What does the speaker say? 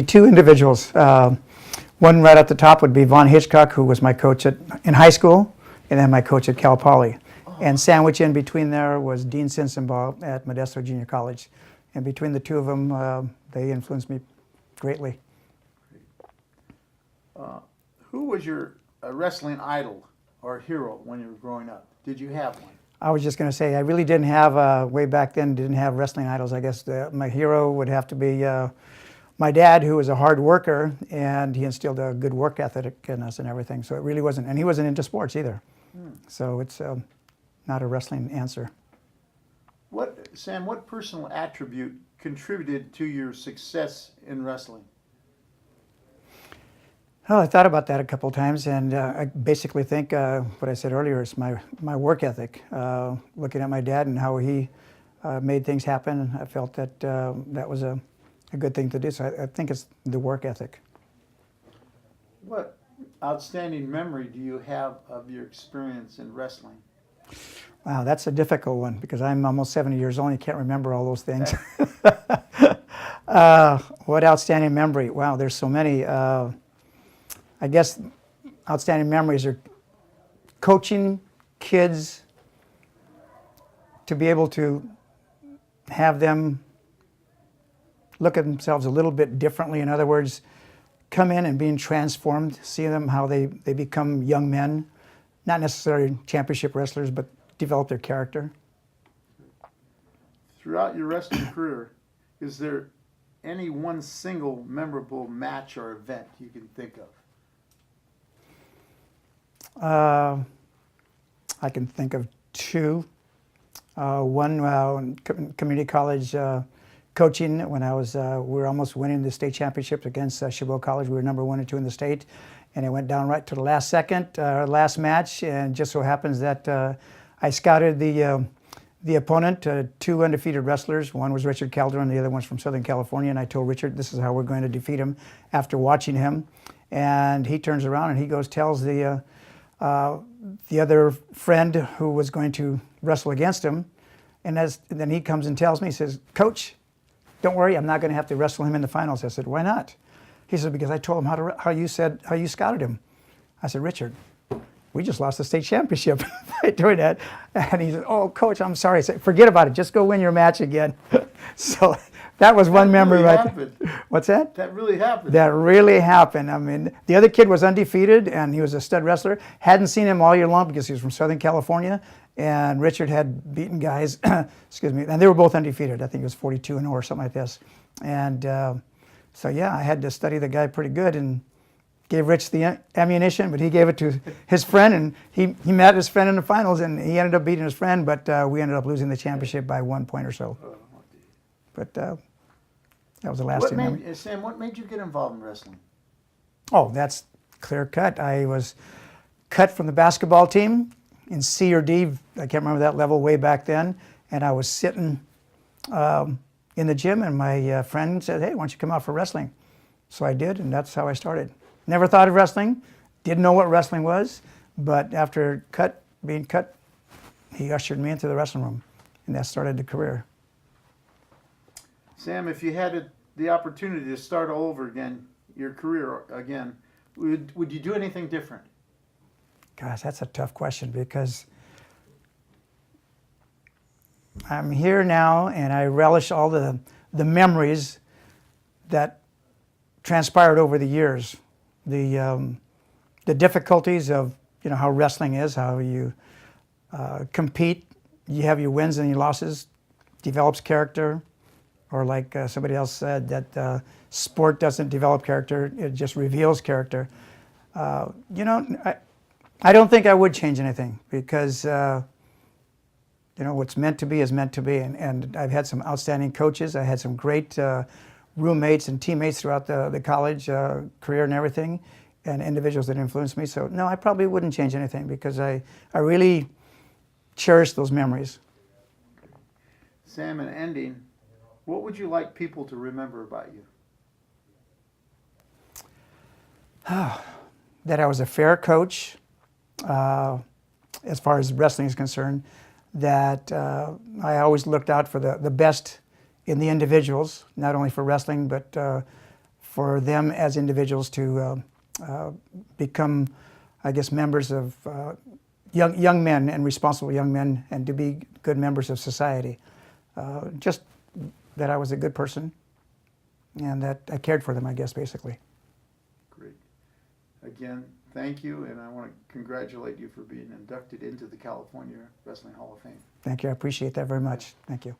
Two individuals. One right at the top would be Von Hitchcock, who was my coach in high school, and then my coach at Cal Poly. And sandwiched in between there was Dean Sensenbaugh at Modesto Junior College. And between the two of them, they influenced me greatly. Who was your wrestling idol or hero when you were growing up? Did you have one? I was just going to say, I really didn't have, way back then, didn't have wrestling idols. I guess my hero would have to be my dad, who was a hard worker, and he instilled a good work ethic in us and everything. So it really wasn't, and he wasn't into sports either. So it's not a wrestling answer. Sam, what personal attribute contributed to your success in wrestling? Well, I thought about that a couple of times, and I basically think what I said earlier is my work ethic. Looking at my dad and how he made things happen, I felt that that was a good thing to do. So I think it's the work ethic. What outstanding memory do you have of your experience in wrestling? Wow, that's a difficult one because I'm almost 70 years old and you can't remember all those things. What outstanding memory? Wow, there's so many. I guess outstanding memories are coaching kids, to be able to have them look at themselves a little bit differently. In other words, come in and being transformed, see them how they become young men, not necessarily championship wrestlers, but develop their character. Throughout your wrestling career, is there any one single memorable match or event you can think of? I can think of two. One in community college coaching when I was, we were almost winning the state championships against Chabot College. We were number 1 and 2 in the state, and it went down right to the last second, last match, and just so happens that I scouted the opponent, 2 undefeated wrestlers. One was Richard Calderon, the other one's from Southern California, and I told Richard this is how we're going to defeat him after watching him. And he turns around and he goes tells the other friend who was going to wrestle against him, and then he comes and tells me, he says, "Coach, don't worry, I'm not going to have to wrestle him in the finals." I said, "Why not?" He said, "Because I told him how you scouted him." I said, "Richard, we just lost the state championship by doing that." And he said, "Oh, Coach, I'm sorry." I said, "Forget about it. Just go win your match again." So that was one memory right there. What's that? That really happened. That really happened. I mean, the other kid was undefeated, and he was a stud wrestler. Hadn't seen him all year long because he was from Southern California, and Richard had beaten guys, excuse me, and they were both undefeated. I think it was 42-0 or something like this. And so, yeah, I had to study the guy pretty good and gave Rich the ammunition, but he gave it to his friend, and he met his friend in the finals, and he ended up beating his friend, but we ended up losing the championship by 1 point or so. But that was the last thing. Sam, what made you get involved in wrestling? Oh, that's clear cut. I was cut from the basketball team in C or D. I can't remember that level way back then. And I was sitting in the gym, and my friend said, "Hey, why don't you come out for wrestling?" So I did, and that's how I started. Never thought of wrestling, didn't know what wrestling was, but after being cut, he ushered me into the wrestling room, and that started the career. Sam, if you had the opportunity to start all over again, your career again, would you do anything different? Gosh, that's a tough question because I'm here now and I relish all the memories that transpired over the years. The difficulties of how wrestling is, how you compete, you have your wins and your losses, develops character. Or like somebody else said, that sport doesn't develop character, it just reveals character. I don't think I would change anything because, what's meant to be is meant to be. And I've had some outstanding coaches. I had some great roommates and teammates throughout the college career and everything, and individuals that influenced me. So, no, I probably wouldn't change anything because I really cherish those memories. Sam, in ending, what would you like people to remember about you? That I was a fair coach, as far as wrestling is concerned, that I always looked out for the best in the individuals, not only for wrestling, but for them as individuals to become, I guess, members of young men and responsible young men, and to be good members of society. Just that I was a good person, and that I cared for them, I guess, basically. Great. Again, thank you, and I want to congratulate you for being inducted into the California Wrestling Hall of Fame. Thank you. I appreciate that very much. Thank you.